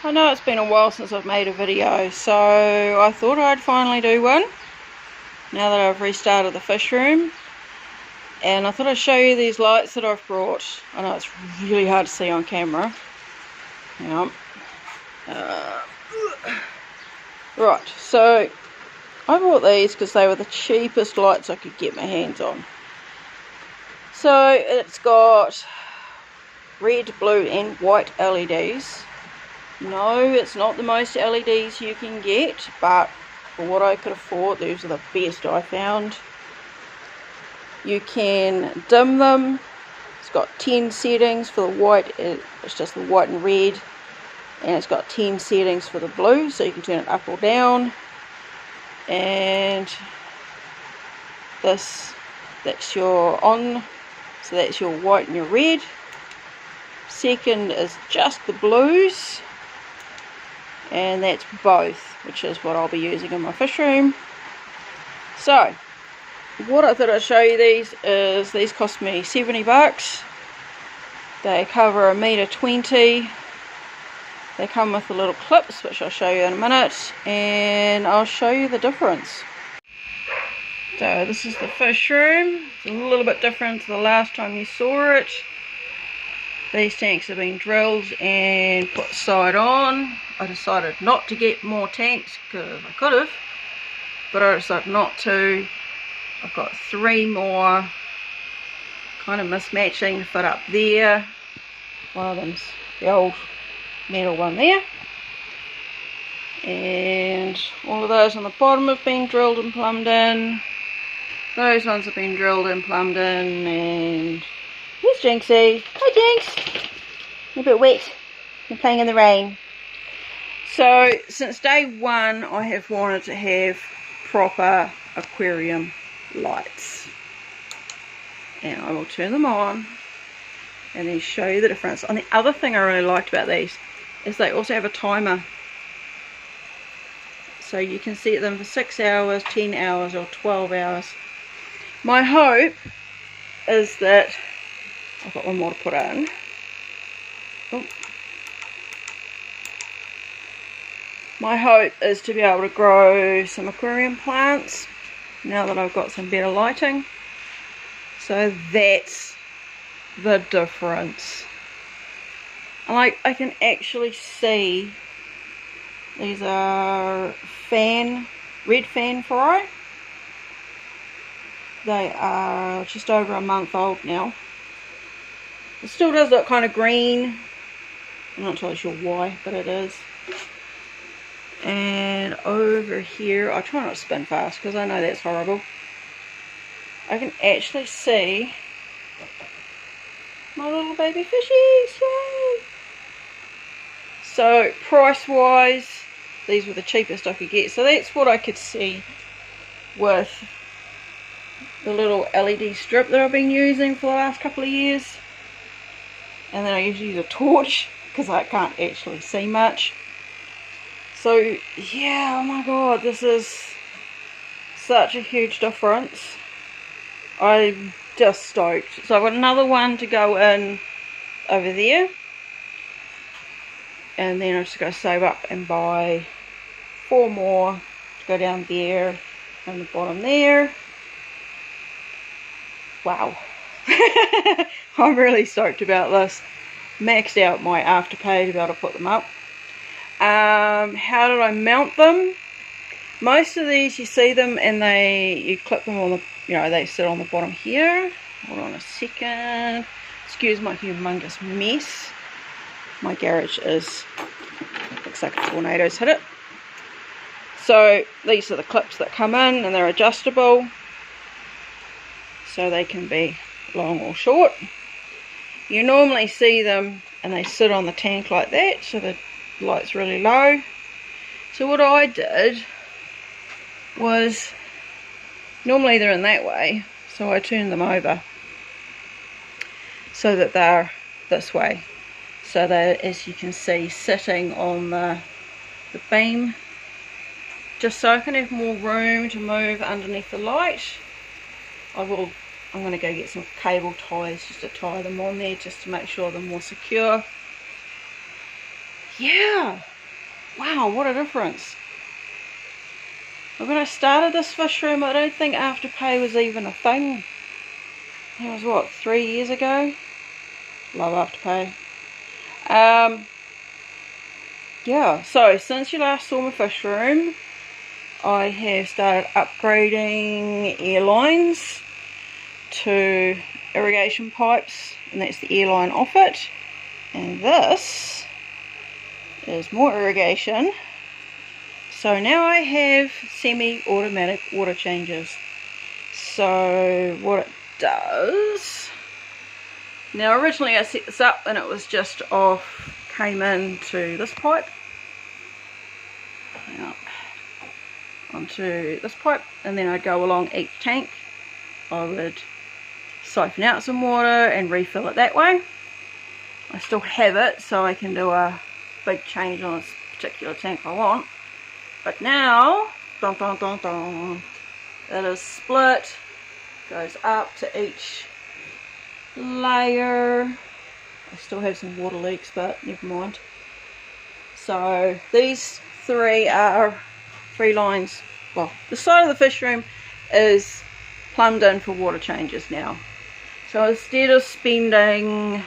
I know it's been a while since I've made a video, so I thought I'd finally do one now that I've restarted the fish room. And I thought I'd show you these lights that I've brought. I know it's really hard to see on camera. Hang on. Right, so I bought these because they were the cheapest lights I could get my hands on. So it's got red, blue and white LEDs. No, it's not the most LEDs you can get, but for what I could afford, these are the best I found. You can dim them. It's got 10 settings for the white, it's just the white and red, and it's got 10 settings for the blue, so you can turn it up or down. And that's your on, so that's your white and your red. Second is just the blues, and that's both, which is what I'll be using in my fish room. So what I thought I'd show you these cost me 70 bucks. They cover 1.20 m. They come with the little clips, which I'll show you in a minute, and I'll show you the difference. So this is the fish room. It's a little bit different to the last time you saw it. These tanks have been drilled and put side on. I decided not to get more tanks because I could have, but I decided not to. I've got 3 more kind of mismatching to fit up there. One of them's the old metal one there, and all of those on the bottom have been drilled and plumbed in. Those ones have been drilled and plumbed in, and here's Jinxie. Hi Jinx! You're a bit wet. You're playing in the rain. So since day one I have wanted to have proper aquarium lights, and I will turn them on and then show you the difference. And the other thing I really liked about these is they also have a timer, so you can set them for 6 hours, 10 hours or 12 hours. My hope is that I've got one more to put in. Oh. My hope is to be able to grow some aquarium plants now that I've got some better lighting. So that's the difference. And I can actually see these are red fan fry. They are just over a month old now. It still does look kind of green. I'm not entirely sure why, but it is. And over here, I try not to spin fast because I know that's horrible. I can actually see my little baby fishies. Yay! So price wise, these were the cheapest I could get. So that's what I could see with the little LED strip that I've been using for the last couple of years. And then I usually use a torch because I can't actually see much. So yeah, oh my god, this is such a huge difference. I'm just stoked. So I've got another one to go in over there, and then I'm just going to save up and buy 4 more to go down there and the bottom there. Wow. I'm really stoked about this. Maxed out my Afterpay to be able to put them up. How did I mount them? Most of these you see them and you clip them on the, they sit on the bottom here. Hold on a second. Excuse my humongous mess. My garage looks like a tornado's hit it. So these are the clips that come in, and they're adjustable, so they can be long or short. You normally see them and they sit on the tank like that, so the light's really low. So what I did was, normally they're in that way, so I turned them over so that they're this way, so that, as you can see, sitting on the beam, just so I can have more room to move underneath the light. I'm going to go get some cable ties just to tie them on there, just to make sure they're more secure. yeah, wow, what a difference. When I started this fish room, I don't think Afterpay was even a thing. That was what, 3 years ago? Love Afterpay. Yeah, so since you last saw my fish room, I have started upgrading air lines to irrigation pipes, and that's the air line off it. And this is more irrigation. So now I have semi-automatic water changes. So what it does, now originally I set this up and it was just off, came into this pipe, onto this pipe, and then I'd go along each tank. I would siphon out some water and refill it that way. I still have it, so I can do a big change on this particular tank if I want. But now, dun, dun, dun, dun, it is split, goes up to each layer. I still have some water leaks, but never mind. So these three are 3 lines. Well, the side of the fish room is plumbed in for water changes now. So instead of spending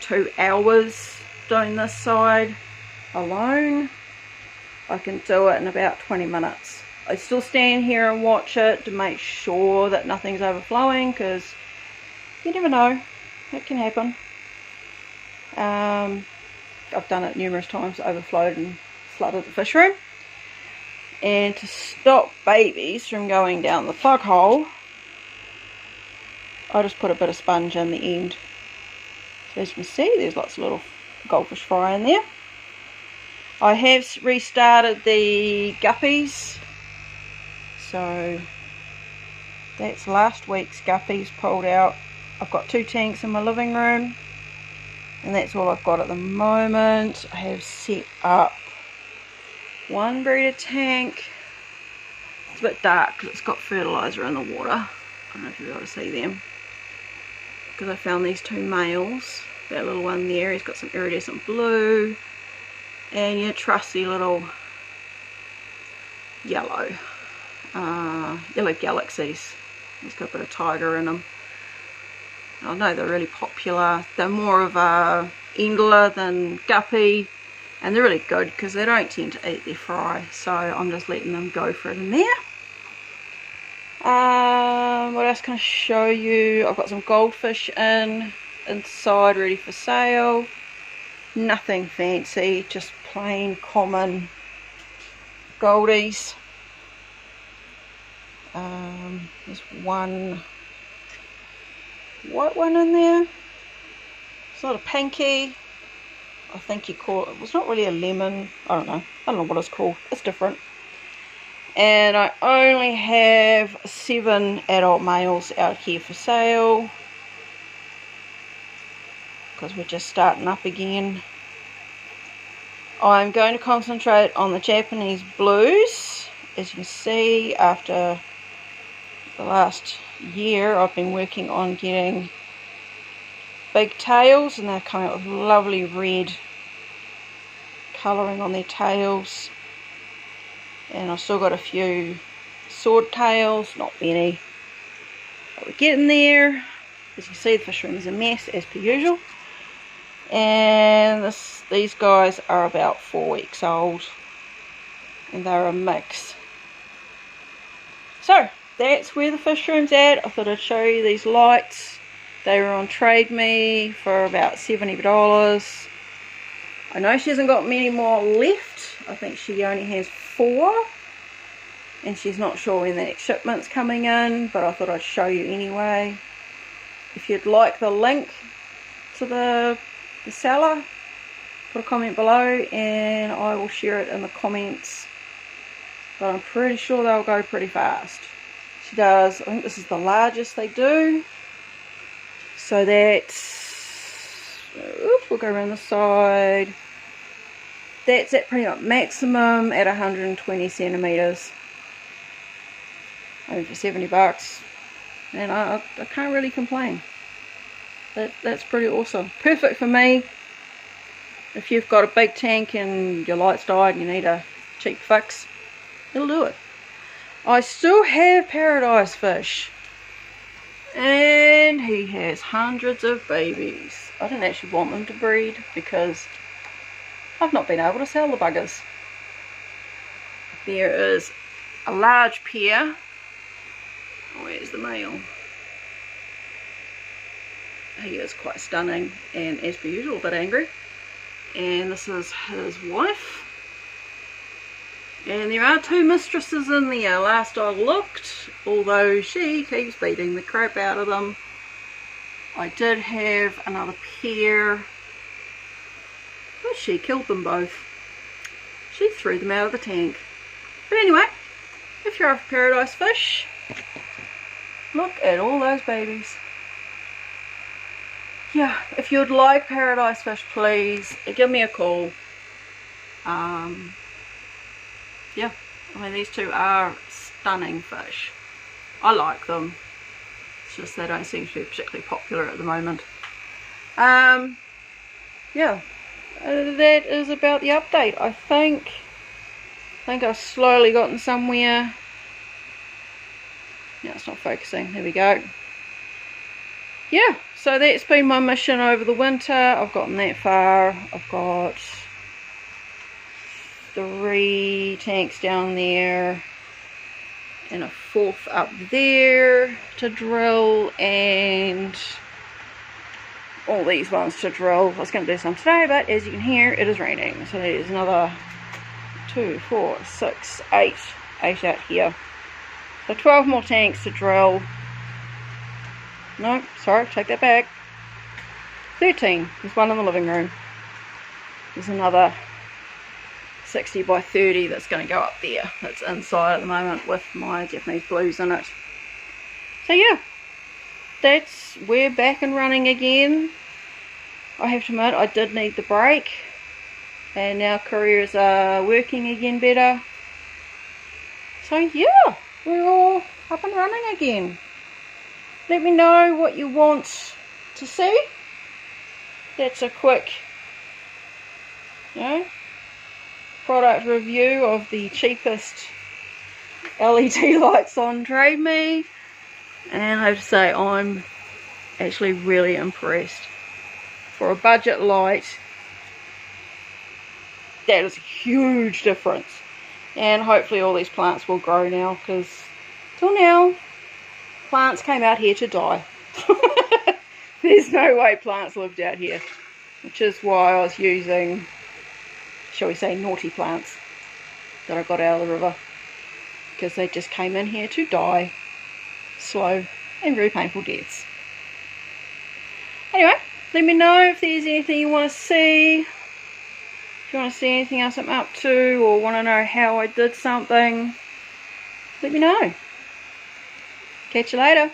2 hours doing this side alone, I can do it in about 20 minutes. I still stand here and watch it to make sure that nothing's overflowing, because you never know, it can happen. I've done it numerous times, overflowed and flooded the fish room. And to stop babies from going down the plug hole, I just put a bit of sponge in the end. So as you can see, there's lots of little goldfish fry in there. I have restarted the guppies, so that's last week's guppies pulled out. I've got 2 tanks in my living room, and that's all I've got at the moment. I have set up 1 breeder tank. It's a bit dark because it's got fertiliser in the water. I don't know if you'll be able to see them, because I found these 2 males. That little one there, he's got some iridescent blue, and your trusty little yellow galaxies. He's got a bit of tiger in them. I know they're really popular. They're more of a endler than guppy, and they're really good because they don't tend to eat their fry, so I'm just letting them go for it in there. What else can I show you? I've got some goldfish inside ready for sale. Nothing fancy, just plain common goldies. There's one white one in there. It's not a pinky. I think you call it. It's not really a lemon. I don't know what it's called. It's different. And I only have 7 adult males out here for sale, because we're just starting up again. I'm going to concentrate on the Japanese blues. As you can see, after the last year I've been working on getting big tails, and they're coming up with lovely red colouring on their tails. And I've still got a few sword tails, not many, but we're getting there. As you see, the fish room is a mess as per usual. And these guys are about 4 weeks old, and they're a mix. So that's where the fish room's at. I thought I'd show you these lights. They were on Trade Me for about $70. I know she hasn't got many more left. I think she only has 4, and she's not sure when the next shipment's coming in, but I thought I'd show you anyway. If you'd like the link to the seller, put a comment below and I will share it in the comments, but I'm pretty sure they'll go pretty fast. She does, I think this is the largest they do, so that's, we'll go around the side. That's at pretty much maximum at 120 centimeters. I mean, for $70, and I can't really complain. That's pretty awesome. Perfect for me. If you've got a big tank and your lights died and you need a cheap fix, it'll do it. I still have paradise fish, and he has hundreds of babies. I didn't actually want them to breed because I've not been able to sell the buggers. There is a large pair. Where's the male? He is quite stunning and, as per usual, a bit angry. And this is his wife. And there are 2 mistresses in there last I looked, although she keeps beating the crap out of them. I did have another pair, but she killed them both. She threw them out of the tank. But anyway, if you're after paradise fish, look at all those babies. Yeah, if you'd like paradise fish, please give me a call. Yeah, I mean, these 2 are stunning fish. I like them. It's just they don't seem to be particularly popular at the moment. Yeah, that is about the update. I think I've slowly gotten somewhere. Yeah, it's not focusing. There we go. Yeah, so that's been my mission over the winter. I've gotten that far. I've got 3 tanks down there and a 4th up there to drill, and all these ones to drill. I was going to do some today, but as you can hear, it is raining. So there's another 2, 4, 6, 8 out here. So 12 more tanks to drill. No, sorry, take that back. 13. There's one in the living room. There's another 60 by 30 that's going to go up there. That's inside at the moment with my Japanese blues in it. So yeah, we're back and running again. I have to admit, I did need the break, and now careers are working again better. So yeah, we're all up and running again. Let me know what you want to see. That's a quick, product review of the cheapest LED lights on Trade Me. And I have to say, I'm actually really impressed. For a budget light, that is a huge difference. And hopefully all these plants will grow now, because till now, plants came out here to die. There's no way plants lived out here, which is why I was using, shall we say, naughty plants that I got out of the river, because they just came in here to die slow and very painful deaths. Anyway, let me know if there's anything you want to see. If you want to see anything else I'm up to, or want to know how I did something, let me know. Catch you later.